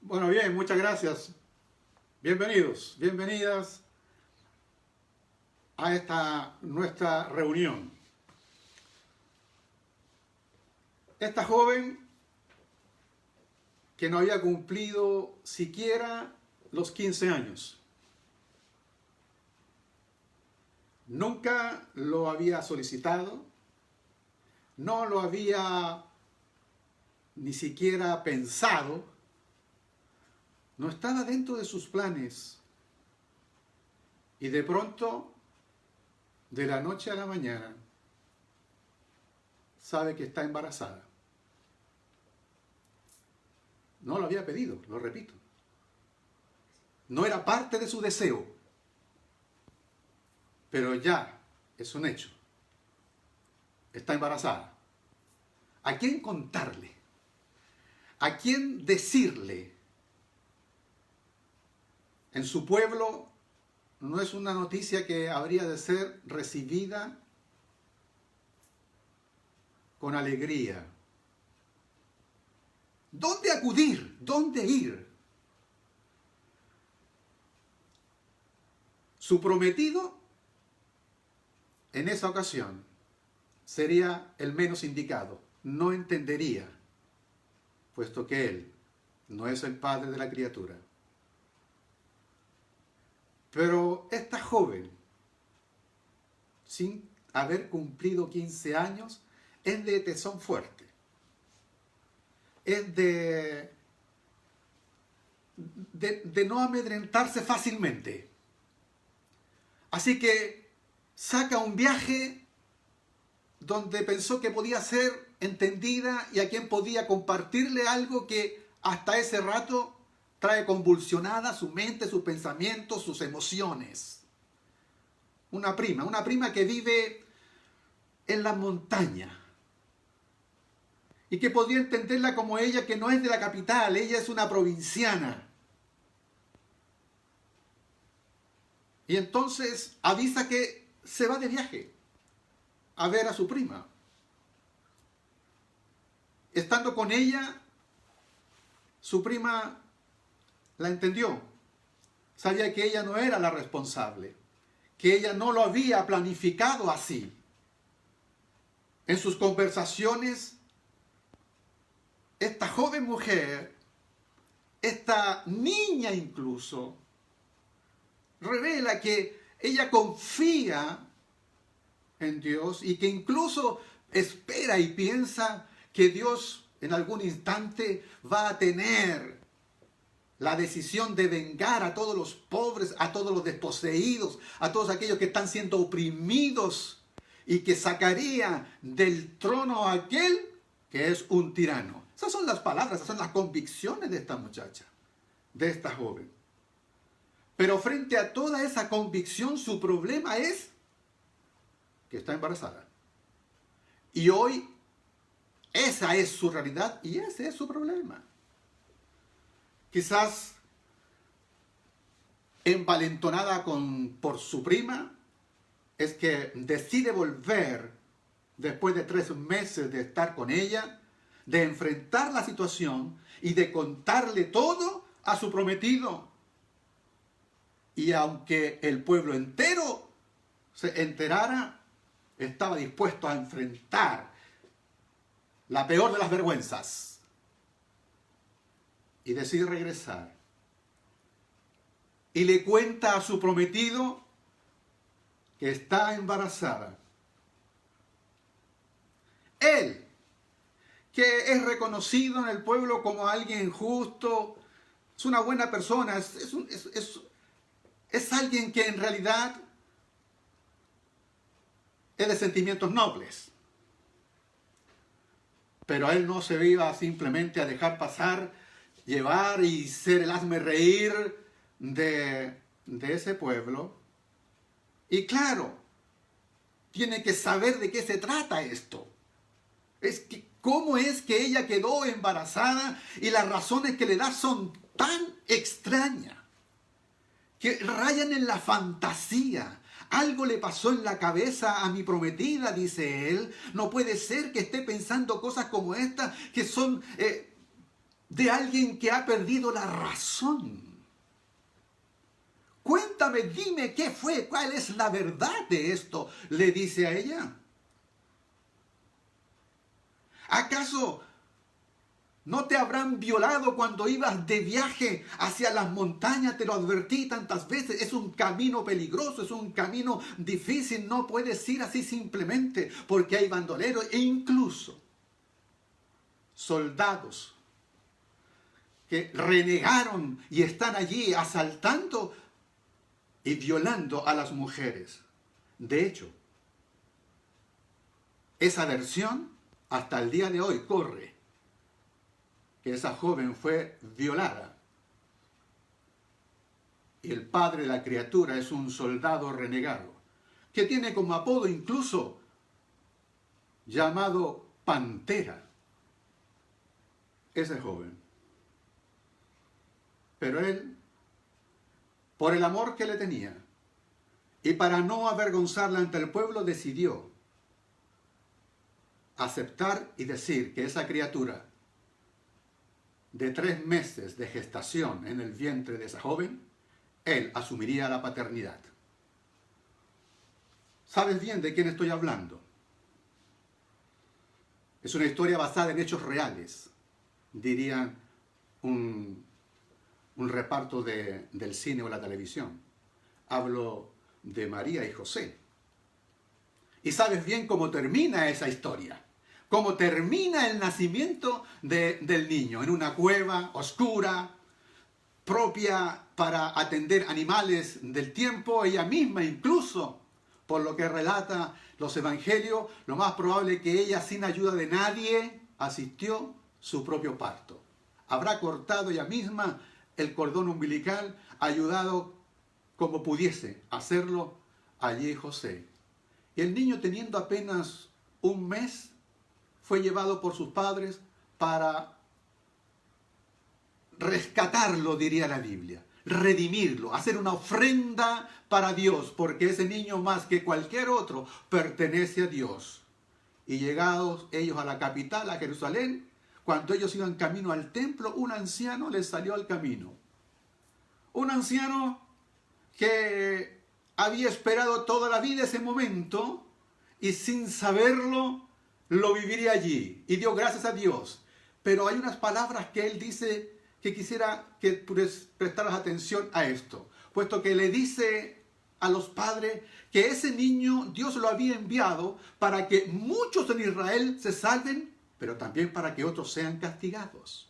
Bueno, bien, muchas gracias. Bienvenidos, bienvenidas a esta nuestra reunión. Esta joven que no había cumplido siquiera los 15 años. Nunca lo había solicitado, no lo había ni siquiera pensado, no estaba dentro de sus planes. Y de pronto, de la noche a la mañana, sabe que está embarazada. No lo había pedido, lo repito. No era parte de su deseo, pero ya es un hecho. Está embarazada. ¿A quién contarle? ¿A quién decirle? En su pueblo no es una noticia que habría de ser recibida con alegría. ¿Dónde acudir? ¿Dónde ir? Su prometido en esa ocasión sería el menos indicado. No entendería, puesto que él no es el padre de la criatura. Pero esta joven, sin haber cumplido 15 años, es de tesón fuerte. Es de no amedrentarse fácilmente. Así que saca un viaje donde pensó que podía ser entendida y a quien podía compartirle algo que hasta ese rato trae convulsionada su mente, sus pensamientos, sus emociones. Una prima que vive en la montaña y que podría entenderla como ella, que no es de la capital, ella es una provinciana. Y entonces avisa que se va de viaje a ver a su prima. Estando con ella, su prima la entendió. Sabía que ella no era la responsable, que ella no lo había planificado así. En sus conversaciones, esta joven mujer, esta niña incluso, revela que ella confía en Dios y que incluso espera y piensa que Dios en algún instante va a tener la decisión de vengar a todos los pobres, a todos los desposeídos, a todos aquellos que están siendo oprimidos y que sacaría del trono a aquel que es un tirano. Esas son las palabras, esas son las convicciones de esta muchacha, de esta joven. Pero frente a toda esa convicción, su problema es que está embarazada. Y hoy esa es su realidad y ese es su problema. Quizás envalentonada por su prima, es que decide volver después de 3 meses de estar con ella, de enfrentar la situación y de contarle todo a su prometido. Y aunque el pueblo entero se enterara, estaba dispuesto a enfrentar la peor de las vergüenzas y decide regresar. Y le cuenta a su prometido que está embarazada. Él, que es reconocido en el pueblo como alguien justo, es una buena persona, es alguien que en realidad es de sentimientos nobles. Pero él no se iba simplemente a dejar pasar, llevar y ser el hazmerreír de ese pueblo. Y claro, tiene que saber de qué se trata esto. ¿Cómo es que ella quedó embarazada? Y las razones que le da son tan extrañas que rayan en la fantasía. Algo le pasó en la cabeza a mi prometida, dice él. No puede ser que esté pensando cosas como estas, que son de alguien que ha perdido la razón. Cuéntame, dime qué fue, cuál es la verdad de esto, le dice a ella. ¿Acaso no te habrán violado cuando ibas de viaje hacia las montañas? Te lo advertí tantas veces. Es un camino peligroso, es un camino difícil. No puedes ir así simplemente porque hay bandoleros e incluso soldados que renegaron y están allí asaltando y violando a las mujeres. De hecho, esa versión hasta el día de hoy corre, que esa joven fue violada y el padre de la criatura es un soldado renegado, que tiene como apodo incluso llamado Pantera, ese joven. Pero él, por el amor que le tenía y para no avergonzarla ante el pueblo, decidió aceptar y decir que esa criatura de 3 meses de gestación en el vientre de esa joven, él asumiría la paternidad. ¿Sabes bien de quién estoy hablando? Es una historia basada en hechos reales, dirían un reparto del cine o la televisión. Hablo de María y José. Y sabes bien cómo termina esa historia. Cómo termina el nacimiento del niño, en una cueva oscura, propia para atender animales del tiempo. Ella misma incluso, por lo que relata los evangelios, lo más probable es que ella, sin ayuda de nadie, asistió su propio parto. Habrá cortado ella misma el cordón umbilical, ayudado como pudiese hacerlo allí José. Y el niño, teniendo apenas 1 mes, fue llevado por sus padres para rescatarlo, diría la Biblia, redimirlo, hacer una ofrenda para Dios, porque ese niño, más que cualquier otro, pertenece a Dios. Y llegados ellos a la capital, a Jerusalén, cuando ellos iban camino al templo, un anciano les salió al camino. Un anciano que había esperado toda la vida ese momento y sin saberlo lo viviría allí. Y dio gracias a Dios. Pero hay unas palabras que él dice que quisiera que prestaras atención a esto. Puesto que le dice a los padres que ese niño Dios lo había enviado para que muchos en Israel se salven, pero también para que otros sean castigados.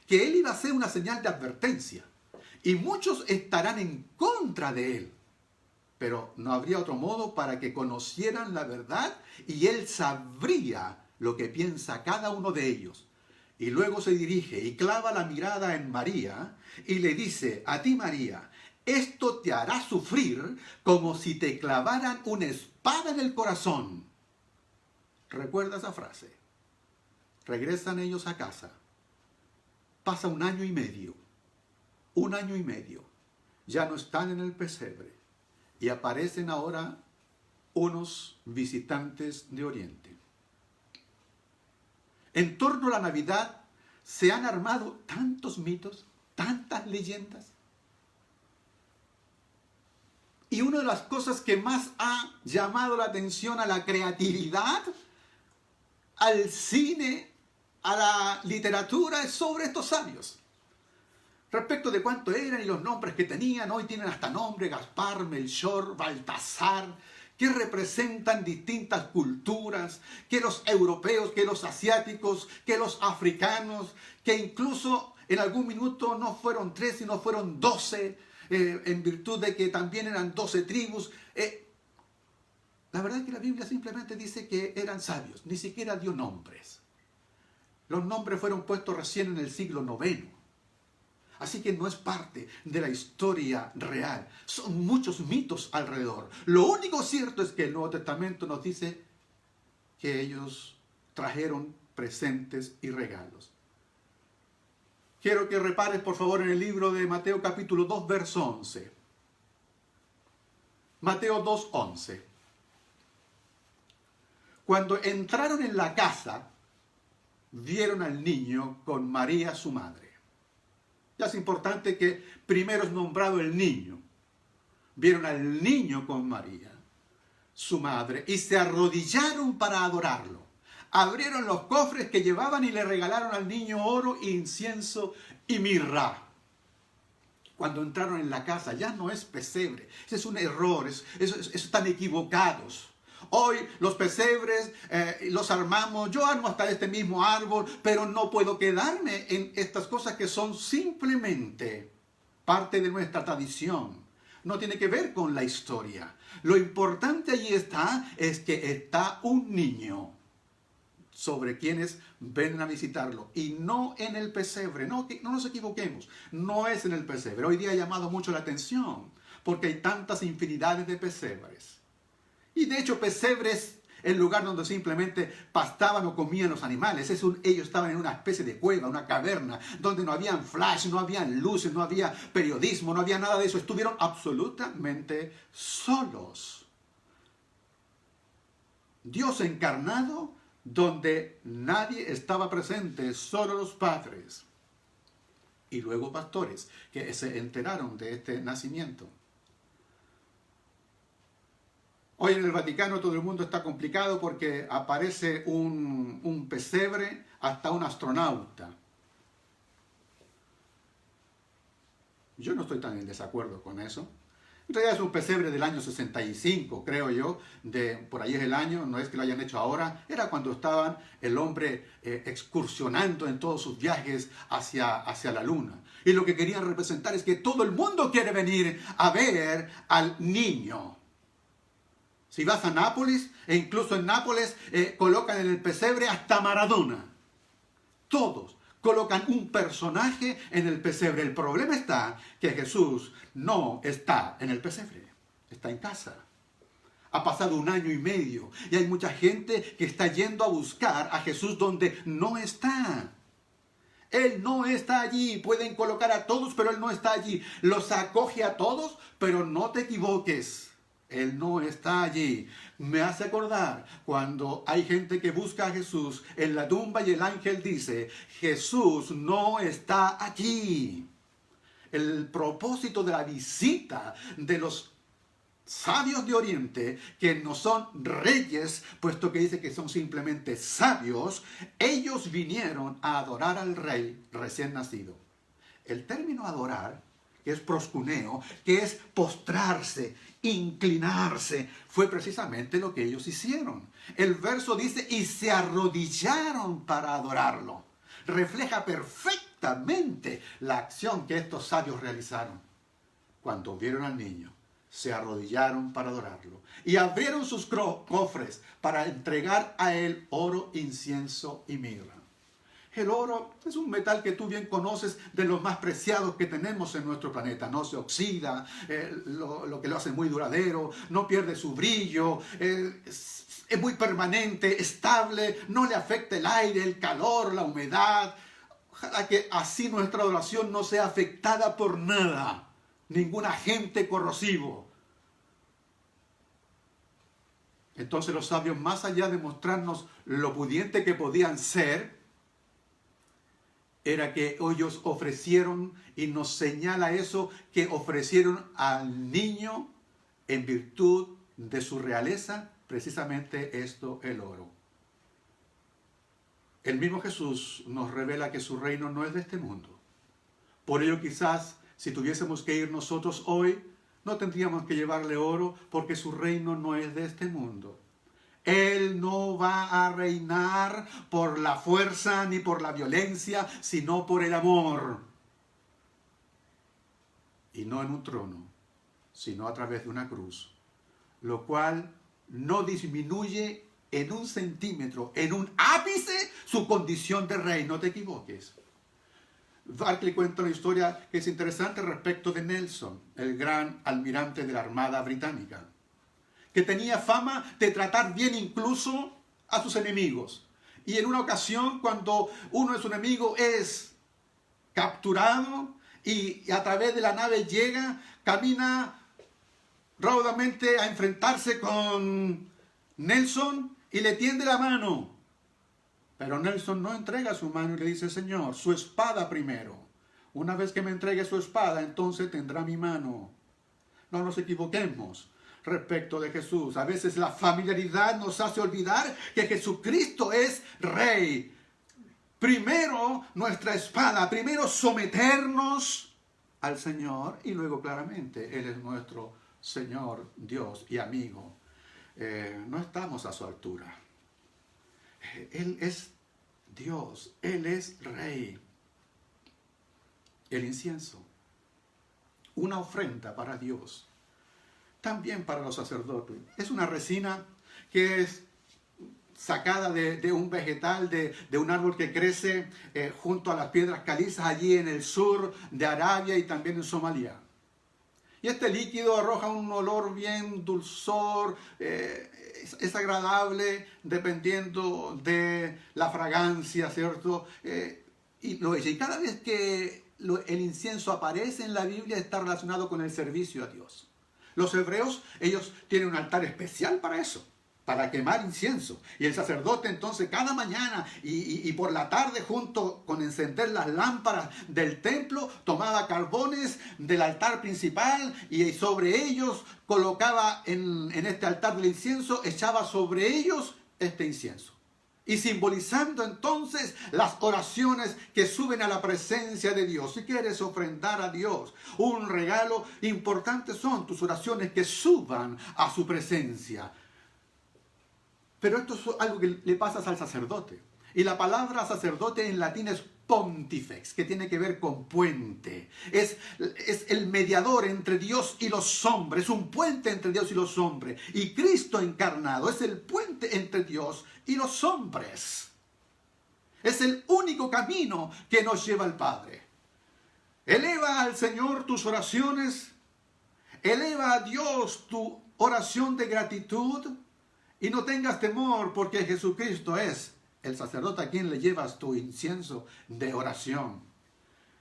Que él iba a ser una señal de advertencia. Y muchos estarán en contra de él. Pero no habría otro modo para que conocieran la verdad y él sabría lo que piensa cada uno de ellos. Y luego se dirige y clava la mirada en María y le dice: a ti, María, esto te hará sufrir como si te clavaran una espada en el corazón. ¿Recuerda esa frase? Regresan ellos a casa. Pasa 1 año y medio. 1 año y medio. Ya no están en el pesebre. Y aparecen ahora unos visitantes de Oriente. En torno a la Navidad se han armado tantos mitos, tantas leyendas. Y una de las cosas que más ha llamado la atención a la creatividad, al cine, a la literatura, es sobre estos sabios. Respecto de cuánto eran y los nombres que tenían, hoy tienen hasta nombre: Gaspar, Melchor, Baltasar, que representan distintas culturas, que los europeos, que los asiáticos, que los africanos, que incluso en algún minuto no fueron 3, sino fueron 12, en virtud de que también eran 12 tribus. La verdad es que la Biblia simplemente dice que eran sabios, ni siquiera dio nombres. Los nombres fueron puestos recién en el siglo IX. Así que no es parte de la historia real. Son muchos mitos alrededor. Lo único cierto es que el Nuevo Testamento nos dice que ellos trajeron presentes y regalos. Quiero que repares, por favor, en el libro de Mateo capítulo 2, verso 11. Mateo 2, 11. Cuando entraron en la casa, vieron al niño con María su madre. Ya es importante que primero es nombrado el niño. Vieron al niño con María, su madre, y se arrodillaron para adorarlo. Abrieron los cofres que llevaban y le regalaron al niño oro, incienso y mirra. Cuando entraron en la casa, ya no es pesebre. Ese es un error, están equivocados. Hoy los pesebres los armamos, yo armo hasta este mismo árbol, pero no puedo quedarme en estas cosas que son simplemente parte de nuestra tradición. No tiene que ver con la historia. Lo importante allí es que está un niño sobre quienes ven a visitarlo, y no en el pesebre. No nos equivoquemos, no es en el pesebre. Hoy día ha llamado mucho la atención porque hay tantas infinidades de pesebres. Y de hecho pesebre es el lugar donde simplemente pastaban o comían los animales. Ellos estaban en una especie de cueva, una caverna, donde no habían flash, no habían luces, no había periodismo, no había nada de eso. Estuvieron absolutamente solos. Dios encarnado, donde nadie estaba presente, solo los padres y luego pastores que se enteraron de este nacimiento. Hoy en el Vaticano todo el mundo está complicado porque aparece un pesebre, hasta un astronauta. Yo no estoy tan en desacuerdo con eso. En realidad es un pesebre del año 65, creo yo, por ahí es el año, no es que lo hayan hecho ahora, era cuando estaban el hombre excursionando en todos sus viajes hacia la luna. Y lo que querían representar es que todo el mundo quiere venir a ver al niño. Si vas a Nápoles, e incluso en Nápoles colocan en el pesebre hasta Maradona. Todos colocan un personaje en el pesebre. El problema está que Jesús no está en el pesebre, está en casa. Ha pasado 1 año y medio y hay mucha gente que está yendo a buscar a Jesús donde no está. Él no está allí. Pueden colocar a todos, pero Él no está allí. Los acoge a todos, pero no te equivoques. Él no está allí. Me hace acordar cuando hay gente que busca a Jesús en la tumba y el ángel dice, Jesús no está allí. El propósito de la visita de los sabios de Oriente, que no son reyes, puesto que dice que son simplemente sabios, ellos vinieron a adorar al rey recién nacido. El término adorar, que es proscuneo, que es postrarse, inclinarse, fue precisamente lo que ellos hicieron. El verso dice, y se arrodillaron para adorarlo. Refleja perfectamente la acción que estos sabios realizaron. Cuando vieron al niño, se arrodillaron para adorarlo. Y abrieron sus cofres para entregar a él oro, incienso y mirra. El oro es un metal que tú bien conoces, de los más preciados que tenemos en nuestro planeta. No se oxida, lo que lo hace muy duradero, no pierde su brillo, es muy permanente, estable, no le afecta el aire, el calor, la humedad. Ojalá que así nuestra adoración no sea afectada por nada, ningún agente corrosivo. Entonces los sabios, más allá de mostrarnos lo pudiente que podían ser, era que ellos ofrecieron, y nos señala eso, que ofrecieron al niño en virtud de su realeza, precisamente esto, el oro. El mismo Jesús nos revela que su reino no es de este mundo. Por ello quizás, si tuviésemos que ir nosotros hoy, no tendríamos que llevarle oro, porque su reino no es de este mundo. Él no va a reinar por la fuerza ni por la violencia, sino por el amor. Y no en un trono, sino a través de una cruz. Lo cual no disminuye en 1 centímetro, en un ápice, su condición de rey. No te equivoques. Barclay cuenta una historia que es interesante respecto de Nelson, el gran almirante de la Armada Británica, que tenía fama de tratar bien incluso a sus enemigos. Y en una ocasión, cuando uno de sus enemigos es capturado y a través de la nave llega, camina raudamente a enfrentarse con Nelson y le tiende la mano. Pero Nelson no entrega su mano y le dice, Señor, su espada primero. Una vez que me entregue su espada, entonces tendrá mi mano. No nos equivoquemos respecto de Jesús. A veces la familiaridad nos hace olvidar que Jesucristo es Rey. Primero nuestra espada, primero someternos al Señor y luego claramente Él es nuestro Señor, Dios y amigo. No estamos a su altura. Él es Dios, Él es Rey. El incienso, una ofrenda para Dios, también para los sacerdotes. Es una resina que es sacada de un vegetal, de un árbol que crece junto a las piedras calizas allí en el sur de Arabia y también en Somalia. Y este líquido arroja un olor bien dulzor, es agradable dependiendo de la fragancia, ¿cierto? Y cada vez que el incienso aparece en la Biblia está relacionado con el servicio a Dios. Los hebreos, ellos tienen un altar especial para eso, para quemar incienso. Y el sacerdote entonces cada mañana y por la tarde, junto con encender las lámparas del templo, tomaba carbones del altar principal y sobre ellos colocaba en este altar del incienso, echaba sobre ellos este incienso. Y simbolizando entonces las oraciones que suben a la presencia de Dios. Si quieres ofrendar a Dios un regalo, importante son tus oraciones que suban a su presencia. Pero esto es algo que le pasa al sacerdote. Y la palabra sacerdote en latín es pontifex, que tiene que ver con puente. Es el mediador entre Dios y los hombres, un puente entre Dios y los hombres. Y Cristo encarnado es el puente entre Dios y los hombres. Es el único camino que nos lleva al Padre. Eleva al Señor tus oraciones, eleva a Dios tu oración de gratitud y no tengas temor porque Jesucristo es el sacerdote a quien le llevas tu incienso de oración.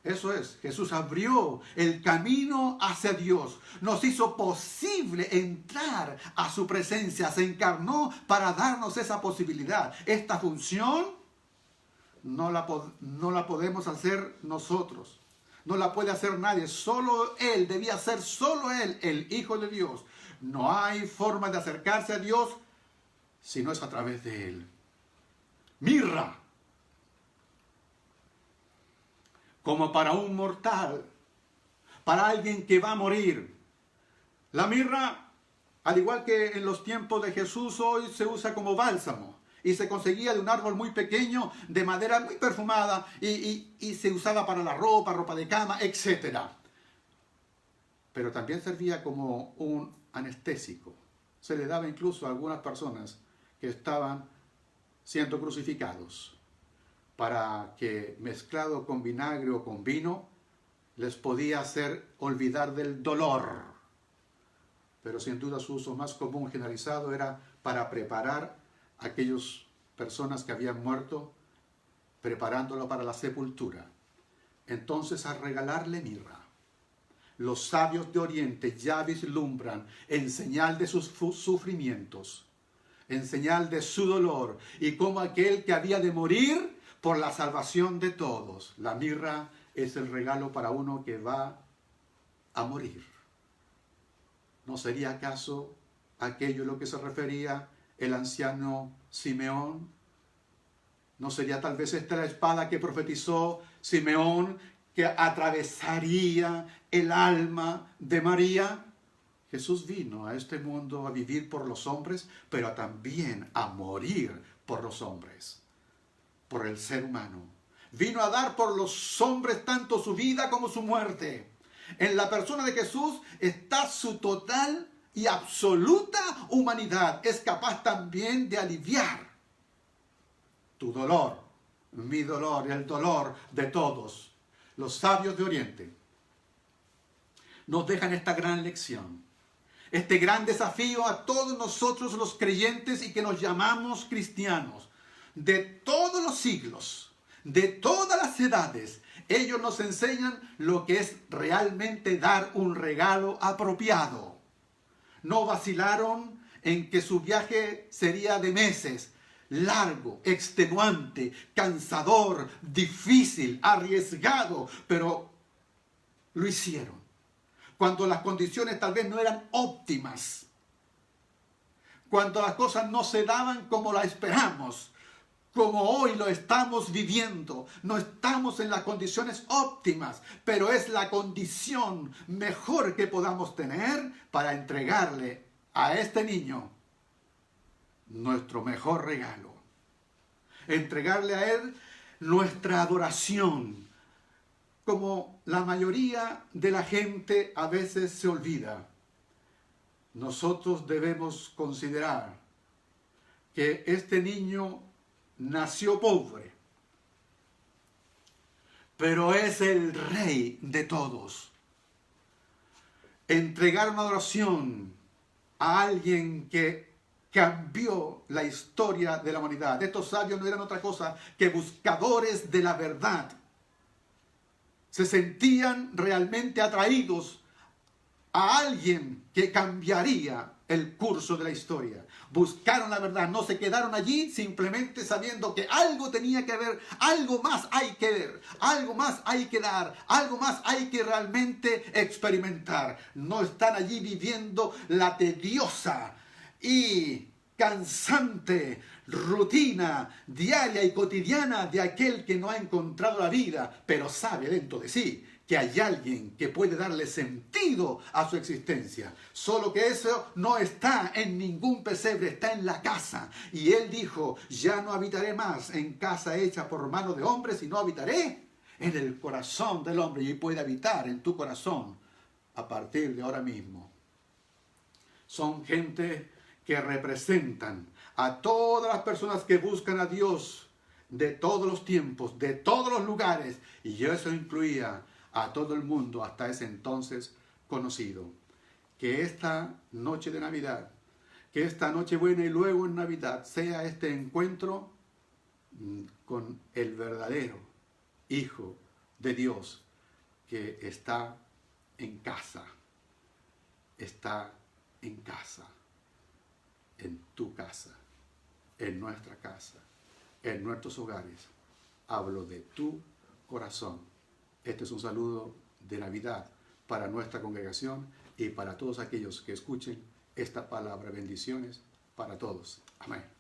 Eso es, Jesús abrió el camino hacia Dios, nos hizo posible entrar a su presencia, se encarnó para darnos esa posibilidad. Esta función no la podemos hacer nosotros, no la puede hacer nadie, solo Él, debía ser solo Él, el Hijo de Dios. No hay forma de acercarse a Dios si no es a través de Él. Mirra, como para un mortal, para alguien que va a morir. La mirra, al igual que en los tiempos de Jesús, hoy se usa como bálsamo y se conseguía de un árbol muy pequeño, de madera muy perfumada y se usaba para la ropa de cama, etc. Pero también servía como un anestésico. Se le daba incluso a algunas personas que estaban siendo crucificados, para que mezclado con vinagre o con vino les podía hacer olvidar del dolor. Pero sin duda su uso más común generalizado era para preparar a aquellas personas que habían muerto, preparándolo para la sepultura. Entonces, al regalarle mirra, los sabios de Oriente ya vislumbran, en señal de sus sufrimientos, en señal de su dolor, y como aquel que había de morir por la salvación de todos. La mirra es el regalo para uno que va a morir. ¿No sería acaso aquello a lo que se refería el anciano Simeón? ¿No sería tal vez esta la espada que profetizó Simeón, que atravesaría el alma de María? Jesús vino a este mundo a vivir por los hombres, pero también a morir por los hombres, por el ser humano. Vino a dar por los hombres tanto su vida como su muerte. En la persona de Jesús está su total y absoluta humanidad. Es capaz también de aliviar tu dolor, mi dolor y el dolor de todos. Los sabios de Oriente nos dejan esta gran lección, este gran desafío a todos nosotros los creyentes y que nos llamamos cristianos. De todos los siglos, de todas las edades, ellos nos enseñan lo que es realmente dar un regalo apropiado. No vacilaron en que su viaje sería de meses, largo, extenuante, cansador, difícil, arriesgado, pero lo hicieron. Cuando las condiciones tal vez no eran óptimas, cuando las cosas no se daban como las esperamos, como hoy lo estamos viviendo. No estamos en las condiciones óptimas, pero es la condición mejor que podamos tener para entregarle a este niño nuestro mejor regalo. Entregarle a él nuestra adoración, como la mayoría de la gente a veces se olvida. Nosotros debemos considerar que este niño nació pobre, pero es el rey de todos. Entregar una adoración a alguien que cambió la historia de la humanidad. Estos sabios no eran otra cosa que buscadores de la verdad. Se sentían realmente atraídos a alguien que cambiaría el curso de la historia. Buscaron la verdad, no se quedaron allí simplemente sabiendo que algo tenía que ver, algo más hay que ver, algo más hay que dar, algo más hay que realmente experimentar. No están allí viviendo la tediosa y cansante rutina diaria y cotidiana de aquel que no ha encontrado la vida, pero sabe dentro de sí que hay alguien que puede darle sentido a su existencia. Solo que eso no está en ningún pesebre, está en la casa. Y él dijo, ya no habitaré más en casa hecha por mano de hombres, sino habitaré en el corazón del hombre. Y puede habitar en tu corazón a partir de ahora mismo. Son gente que representan a todas las personas que buscan a Dios de todos los tiempos, de todos los lugares. Y eso incluía a todo el mundo hasta ese entonces conocido. Que esta noche de Navidad, que esta noche buena y luego en Navidad sea este encuentro con el verdadero Hijo de Dios que está en casa, en tu casa, en nuestra casa, en nuestros hogares. Hablo de tu corazón. Este es un saludo de Navidad para nuestra congregación y para todos aquellos que escuchen esta palabra. Bendiciones para todos. Amén.